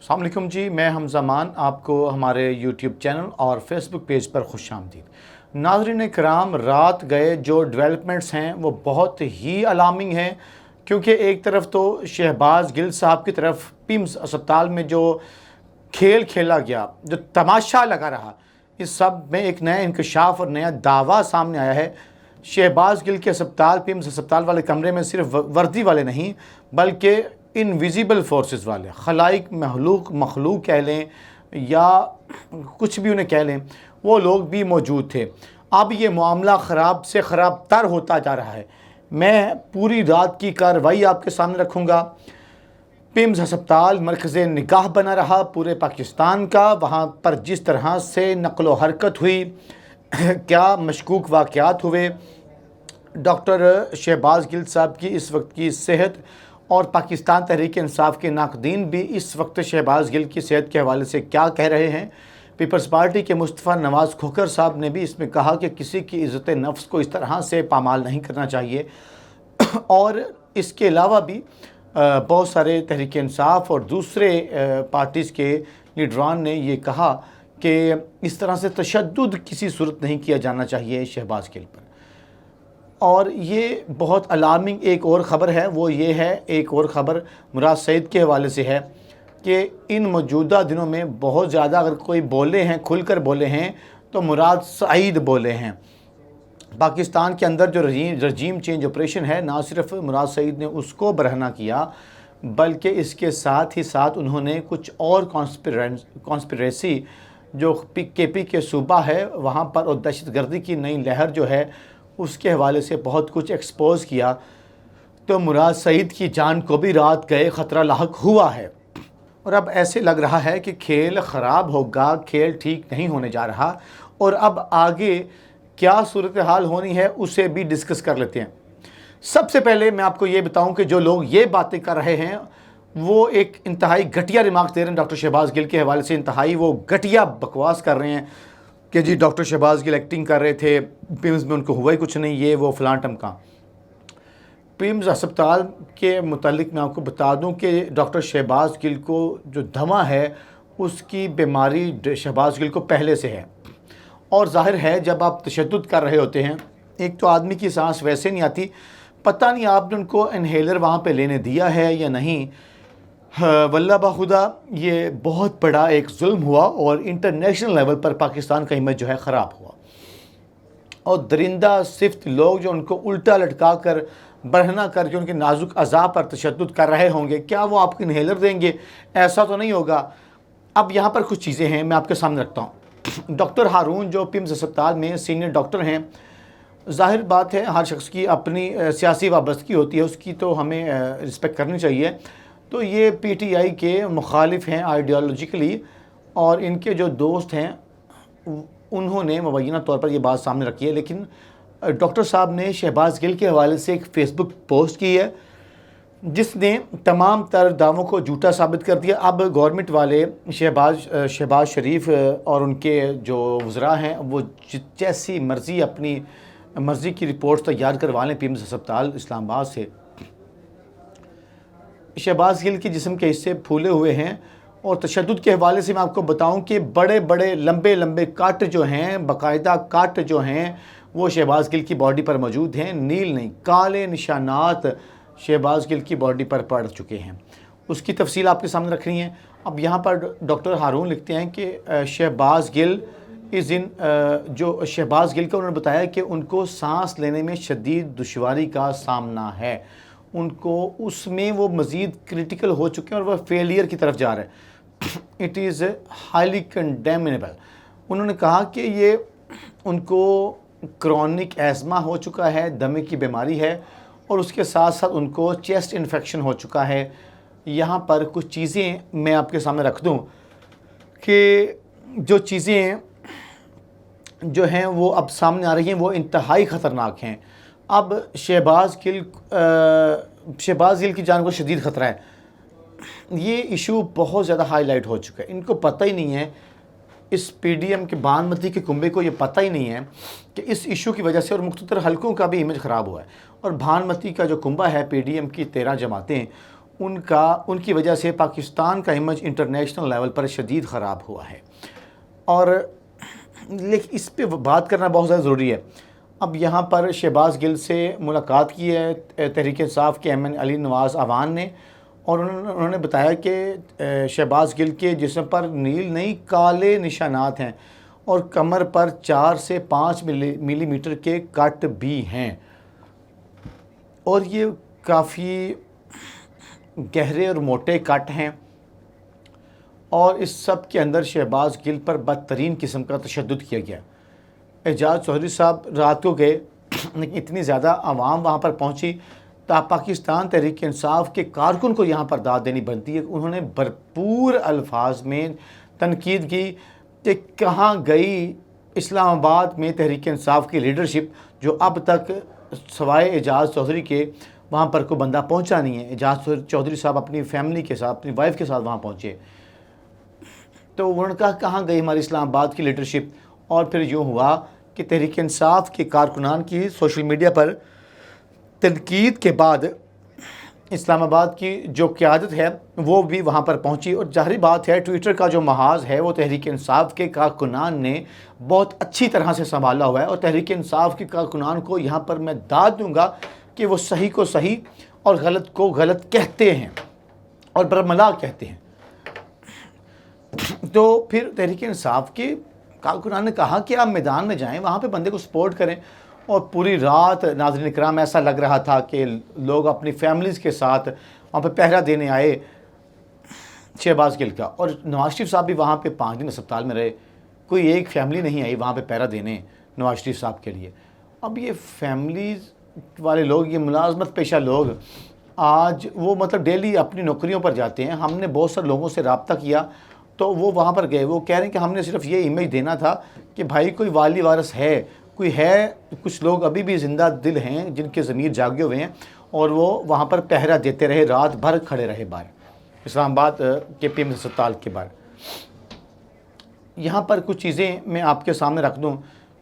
السلام علیکم جی، میں حمزہ مان آپ کو ہمارے یوٹیوب چینل اور فیس بک پیج پر خوش آمدید۔ ناظرین کرام، رات گئے جو ڈیولپمنٹس ہیں وہ بہت ہی الارمنگ ہیں، کیونکہ ایک طرف تو شہباز گل صاحب کی طرف پیمز اسپتال میں جو کھیل کھیلا گیا، جو تماشا لگا رہا، اس سب میں ایک نیا انکشاف اور نیا دعویٰ سامنے آیا ہے۔ شہباز گل کے اسپتال، پیمز اسپتال والے کمرے میں صرف وردی والے نہیں بلکہ انویزیبل فورسز والے، خلائق مخلوق کہہ لیں یا کچھ بھی انہیں کہہ لیں، وہ لوگ بھی موجود تھے۔ اب یہ معاملہ خراب سے خراب تر ہوتا جا رہا ہے۔ میں پوری رات کی کارروائی آپ کے سامنے رکھوں گا۔ پیمز ہسپتال مرکز نگاہ بنا رہا پورے پاکستان کا، وہاں پر جس طرح سے نقل و حرکت ہوئی، کیا مشکوک واقعات ہوئے، ڈاکٹر شہباز گل صاحب کی اس وقت کی صحت، اور پاکستان تحریک انصاف کے ناقدین بھی اس وقت شہباز گل کی صحت کے حوالے سے کیا کہہ رہے ہیں۔ پیپلز پارٹی کے مصطفیٰ نواز کھوکھر صاحب نے بھی اس میں کہا کہ کسی کی عزت نفس کو اس طرح سے پامال نہیں کرنا چاہیے، اور اس کے علاوہ بھی بہت سارے تحریک انصاف اور دوسرے پارٹیز کے لیڈران نے یہ کہا کہ اس طرح سے تشدد کسی صورت نہیں کیا جانا چاہیے شہباز گل پر۔ اور یہ بہت الارمنگ ایک اور خبر ہے، وہ یہ ہے، ایک اور خبر مراد سعید کے حوالے سے ہے کہ ان موجودہ دنوں میں بہت زیادہ اگر کوئی بولے ہیں، کھل کر بولے ہیں تو مراد سعید بولے ہیں۔ پاکستان کے اندر جو رجیم چینج آپریشن ہے، نہ صرف مراد سعید نے اس کو برہنہ کیا بلکہ اس کے ساتھ ہی ساتھ انہوں نے کچھ اور کانسپریسی جو کے پی کے صوبہ ہے وہاں پر، اور دہشت گردی کی نئی لہر جو ہے اس کے حوالے سے بہت کچھ ایکسپوز کیا، تو مراد سعید کی جان کو بھی رات گئے خطرہ لاحق ہوا ہے۔ اور اب ایسے لگ رہا ہے کہ کھیل خراب ہوگا، کھیل ٹھیک نہیں ہونے جا رہا، اور اب آگے کیا صورتحال ہونی ہے اسے بھی ڈسکس کر لیتے ہیں۔ سب سے پہلے میں آپ کو یہ بتاؤں کہ جو لوگ یہ باتیں کر رہے ہیں وہ ایک انتہائی گھٹیا ریمارک دے رہے ہیں ڈاکٹر شہباز گل کے حوالے سے، انتہائی وہ گھٹیا بکواس کر رہے ہیں کہ جی ڈاکٹر شہباز گل ایکٹنگ کر رہے تھے، پیمز میں ان کو ہوا ہی کچھ نہیں، یہ وہ فلاں ٹمکاں۔ پیمز ہسپتال کے متعلق میں آپ کو بتا دوں کہ ڈاکٹر شہباز گل کو جو دھواں ہے اس کی بیماری شہباز گل کو پہلے سے ہے، اور ظاہر ہے جب آپ تشدد کر رہے ہوتے ہیں، ایک تو آدمی کی سانس ویسے نہیں آتی، پتہ نہیں آپ نے ان کو انہیلر وہاں پہ لینے دیا ہے یا نہیں۔ واللہ بخدا یہ بہت بڑا ایک ظلم ہوا، اور انٹرنیشنل لیول پر پاکستان کا امیج جو ہے خراب ہوا، اور درندہ صفت لوگ جو ان کو الٹا لٹکا کر برہنہ کر کے ان کے نازک اعضاء پر تشدد کر رہے ہوں گے، کیا وہ آپ کو انہیلر دیں گے؟ ایسا تو نہیں ہوگا۔ اب یہاں پر کچھ چیزیں ہیں میں آپ کے سامنے رکھتا ہوں۔ ڈاکٹر ہارون جو پیمز اسپتال میں سینئر ڈاکٹر ہیں، ظاہر بات ہے ہر شخص کی اپنی سیاسی وابستگی ہوتی ہے، اس کی تو ہمیں رسپیکٹ کرنی چاہیے۔ تو یہ پی ٹی آئی کے مخالف ہیں آئیڈیالوجیکلی، اور ان کے جو دوست ہیں انہوں نے مبینہ طور پر یہ بات سامنے رکھی ہے، لیکن ڈاکٹر صاحب نے شہباز گل کے حوالے سے ایک فیس بک پوسٹ کی ہے جس نے تمام تر دعووں کو جھوٹا ثابت کر دیا۔ اب گورنمنٹ والے شہباز شریف اور ان کے جو وزراء ہیں وہ جیسی مرضی اپنی مرضی کی رپورٹ تیار کروا لیں پیمز ہسپتال اسلام آباد سے۔ شہباز گل کے جسم کے حصے پھولے ہوئے ہیں، اور تشدد کے حوالے سے میں آپ کو بتاؤں کہ بڑے بڑے لمبے لمبے کٹ جو ہیں، باقاعدہ کٹ جو ہیں وہ شہباز گل کی باڈی پر موجود ہیں، نیل نہیں، کالے نشانات شہباز گل کی باڈی پر پڑ چکے ہیں۔ اس کی تفصیل آپ کے سامنے رکھ رہی ہیں۔ اب یہاں پر ڈاکٹر ہارون لکھتے ہیں کہ شہباز گل جو شہباز گل کا انہوں نے بتایا کہ ان کو سانس لینے میں شدید دشواری کا سامنا ہے، ان کو اس میں وہ مزید کرٹیکل ہو چکے ہیں اور وہ فیلئر کی طرف جا رہے ہیں۔ It is highly condemnable. انہوں نے کہا کہ یہ ان کو کرونک ایزما ہو چکا ہے، دمے کی بیماری ہے، اور اس کے ساتھ ساتھ ان کو چیسٹ انفیکشن ہو چکا ہے۔ یہاں پر کچھ چیزیں میں آپ کے سامنے رکھ دوں کہ جو چیزیں جو ہیں وہ اب سامنے آ رہی ہیں وہ انتہائی خطرناک ہیں۔ اب شہباز گل کی جان کو شدید خطرہ ہے۔ یہ ایشو بہت زیادہ ہائی لائٹ ہو چکا ہے، ان کو پتہ ہی نہیں ہے، اس پی ڈی ایم کے بھانمتی کے کنبے کو یہ پتہ ہی نہیں ہے کہ اس ایشو کی وجہ سے اور مختلف حلقوں کا بھی امیج خراب ہوا ہے، اور بھانمتی کا جو کنبہ ہے، پی ڈی ایم کی 13 جماعتیں، ان کی وجہ سے پاکستان کا امیج انٹرنیشنل لیول پر شدید خراب ہوا ہے، اور لیکن اس پہ بات کرنا بہت زیادہ ضروری ہے۔ اب یہاں پر شہباز گل سے ملاقات کی ہے تحریک انصاف کے ایم این علی نواز اعوان نے، اور انہوں نے بتایا کہ شہباز گل کے جسم پر نیل نہیں کالے نشانات ہیں، اور کمر پر 4 سے 5 ملی میٹر کے کٹ بھی ہیں، اور یہ کافی گہرے اور موٹے کٹ ہیں، اور اس سب کے اندر شہباز گل پر بدترین قسم کا تشدد کیا گیا۔ اعجاز چودھری صاحب رات کو گئے، لیکن اتنی زیادہ عوام وہاں پر پہنچی، پاکستان تحریک انصاف کے کارکن کو یہاں پر داد دینی بنتی ہے۔ انہوں نے بھرپور الفاظ میں تنقید کی کہ کہاں گئی اسلام آباد میں تحریک انصاف کی لیڈرشپ، جو اب تک سوائے اعجاز چودھری کے وہاں پر کوئی بندہ پہنچا نہیں ہے۔ اعجاز چودھری صاحب اپنی فیملی کے ساتھ، اپنی وائف کے ساتھ وہاں پہنچے، تو انہوں نے کہا کہاں گئی ہماری اسلام آباد کی لیڈرشپ۔ اور پھر یوں ہوا کہ تحریک انصاف کے کارکنان کی سوشل میڈیا پر تنقید کے بعد اسلام آباد کی جو قیادت ہے وہ بھی وہاں پر پہنچی، اور ظاہری بات ہے ٹویٹر کا جو محاذ ہے وہ تحریک انصاف کے کارکنان نے بہت اچھی طرح سے سنبھالا ہوا ہے، اور تحریک انصاف کے کارکنان کو یہاں پر میں داد دوں گا کہ وہ صحیح کو صحیح اور غلط کو غلط کہتے ہیں اور برملا کہتے ہیں۔ تو پھر تحریک انصاف کے کارکنان نے کہا کہ آپ میدان میں جائیں، وہاں پہ بندے کو سپورٹ کریں، اور پوری رات ناظرین کرام ایسا لگ رہا تھا کہ لوگ اپنی فیملیز کے ساتھ وہاں پہ پہرا دینے آئے شہباز گل کا، اور نواز شریف صاحب بھی وہاں پہ 5 دن اسپتال میں رہے، کوئی ایک فیملی نہیں آئی وہاں پہ پہرا دینے نواز شریف صاحب کے لیے۔ اب یہ فیملیز والے لوگ، یہ ملازمت پیشہ لوگ، آج وہ مطلب ڈیلی اپنی نوکریوں پر جاتے ہیں۔ ہم نے بہت سارے لوگوں سے رابطہ کیا تو وہ وہاں پر گئے، وہ کہہ رہے ہیں کہ ہم نے صرف یہ امیج دینا تھا کہ بھائی کوئی والی وارث ہے، کوئی ہے، کچھ لوگ ابھی بھی زندہ دل ہیں جن کے ضمیر جاگے ہوئے ہیں، اور وہ وہاں پر پہرا دیتے رہے، رات بھر کھڑے رہے باہر اسلام آباد کے پی ایم اسپتال کے باہر۔ یہاں پر کچھ چیزیں میں آپ کے سامنے رکھ دوں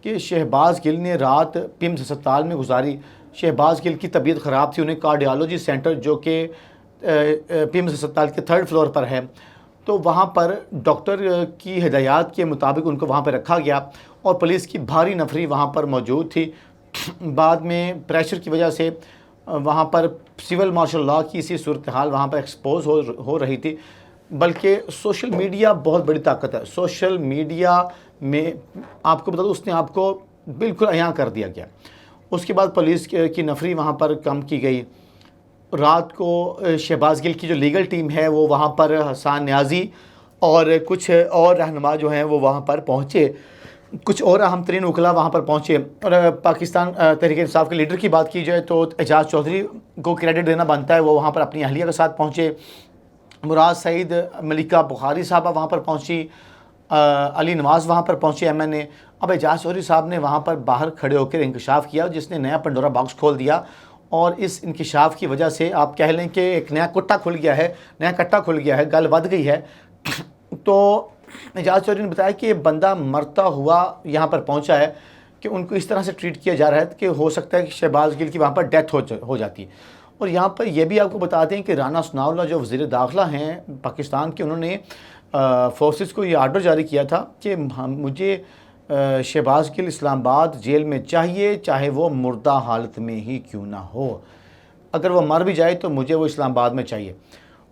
کہ شہباز گل نے رات پی ایم اسپتال میں گزاری۔ شہباز گل کی طبیعت خراب تھی، انہیں کارڈیالوجی سینٹر جو کہ پی ایم اسپتال کے 3rd فلور پر ہے، تو وہاں پر ڈاکٹر کی ہدایات کے مطابق ان کو وہاں پہ رکھا گیا، اور پولیس کی بھاری نفری وہاں پر موجود تھی۔ بعد میں پریشر کی وجہ سے وہاں پر سول مارشل لاء کی اسی صورتحال وہاں پر ایکسپوز ہو رہی تھی، بلکہ سوشل میڈیا بہت بڑی طاقت ہے۔ سوشل میڈیا میں آپ کو بتا دوں اس نے آپ کو بالکل عیاں کر دیا گیا۔ اس کے بعد پولیس کی نفری وہاں پر کم کی گئی۔ رات کو شہباز گل کی جو لیگل ٹیم ہے وہ وہاں پر حسان نیازی اور کچھ اور رہنما جو ہیں وہ وہاں پر پہنچے، کچھ اور اہم ترین وکلاء وہاں پر پہنچے۔ اور پاکستان تحریک انصاف کے لیڈر کی بات کی جائے تو اعجاز چودھری کو کریڈٹ دینا بنتا ہے، وہ وہاں پر اپنی اہلیہ کے ساتھ پہنچے۔ مراد سعید، ملکہ بخاری صاحبہ وہاں پر پہنچی، علی نواز وہاں پر پہنچے ایم این اے۔ اب اعجاز چودھری صاحب نے وہاں پر باہر کھڑے ہو کر انکشاف کیا، جس نے نیا پنڈورا باکس کھول دیا، اور اس انکشاف کی وجہ سے آپ کہہ لیں کہ ایک نیا کٹا کھل گیا ہے، نیا کٹا کھل گیا ہے، گل ود گئی ہے۔ تو اعجاز چودھری نے بتایا کہ یہ بندہ مرتا ہوا یہاں پر پہنچا ہے، کہ ان کو اس طرح سے ٹریٹ کیا جا رہا ہے کہ ہو سکتا ہے کہ شہباز گل کی وہاں پر ڈیتھ ہو جاتی۔ اور یہاں پر یہ بھی آپ کو بتاتے ہیں کہ رانا ثناء اللہ جو وزیر داخلہ ہیں پاکستان کے، انہوں نے فورسز کو یہ آرڈر جاری کیا تھا کہ مجھے شہباز گل اسلام آباد جیل میں چاہیے، چاہے وہ مردہ حالت میں ہی کیوں نہ ہو، اگر وہ مر بھی جائے تو مجھے وہ اسلام آباد میں چاہیے۔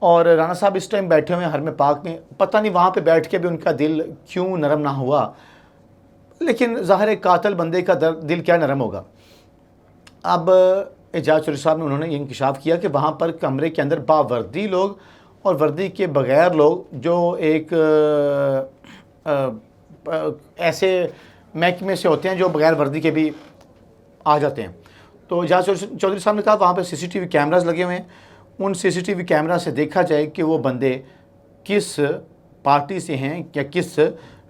اور رانا صاحب اس ٹائم بیٹھے ہوئے ہیں حرم پاک میں، پتہ نہیں وہاں پہ بیٹھ کے بھی ان کا دل کیوں نرم نہ ہوا، لیکن ظاہر قاتل بندے کا دل کیا نرم ہوگا۔ اب اعجاز چودھری صاحب نے انہوں نے یہ انکشاف کیا کہ وہاں پر کمرے کے اندر باوردی لوگ اور وردی کے بغیر لوگ جو ایک ایسے محکمے سے ہوتے ہیں جو بغیر وردی کے بھی آ جاتے ہیں۔ تو اعجاز چودھری صاحب نے کہا وہاں پہ CCTV کیمراز لگے ہوئے ہیں، ان CCTV کیمرا سے دیکھا جائے کہ وہ بندے کس پارٹی سے ہیں یا کس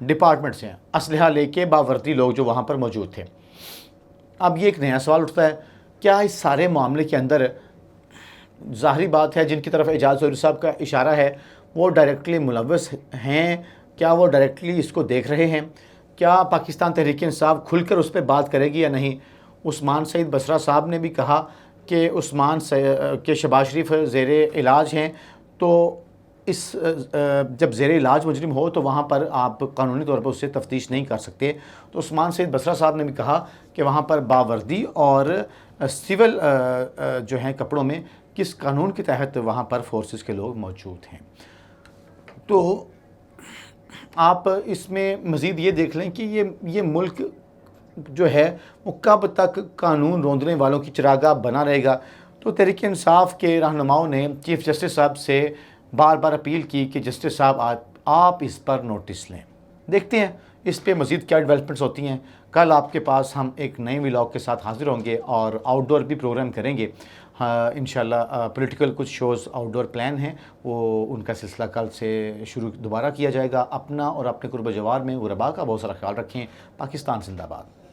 ڈپارٹمنٹ سے ہیں، اسلحہ لے کے باوردی لوگ جو وہاں پر موجود تھے۔ اب یہ ایک نیا سوال اٹھتا ہے، کیا اس سارے معاملے کے اندر ظاہری بات ہے جن کی طرف اعجاز چودھری صاحب کا اشارہ ہے وہ ڈائریکٹلی ملوث ہیں؟ کیا وہ ڈائریکٹلی اس کو دیکھ رہے ہیں؟ کیا پاکستان تحریک انصاف کھل کر اس پہ بات کرے گی یا نہیں؟ عثمان سعید بصرہ صاحب نے بھی کہا کہ عثمان کہ شہباز شریف زیر علاج ہیں، تو جب زیر علاج مجرم ہو تو وہاں پر آپ قانونی طور پر اس سے تفتیش نہیں کر سکتے۔ تو عثمان سید بصرہ صاحب نے بھی کہا کہ وہاں پر باوردی اور سول جو ہیں کپڑوں میں کس قانون کے تحت وہاں پر فورسز کے لوگ موجود ہیں۔ تو آپ اس میں مزید یہ دیکھ لیں کہ یہ ملک جو ہے وہ کب تک قانون روندنے والوں کی چراگاہ بنا رہے گا۔ تو تحریک انصاف کے رہنماؤں نے چیف جسٹس صاحب سے بار بار اپیل کی کہ جسٹس صاحب آپ اس پر نوٹس لیں۔ دیکھتے ہیں اس پہ مزید کیا ڈیولپمنٹس ہوتی ہیں۔ کل آپ کے پاس ہم ایک نئے ولاگ کے ساتھ حاضر ہوں گے اور آؤٹ ڈور بھی پروگرام کریں گے۔ انشاءاللہ پولیٹیکل کچھ شوز آؤٹ ڈور پلان ہیں، وہ ان کا سلسلہ کل سے شروع دوبارہ کیا جائے گا۔ اپنا اور اپنے قرب و جوار میں غربا کا بہت سارا خیال رکھیں۔ پاکستان زندہ باد۔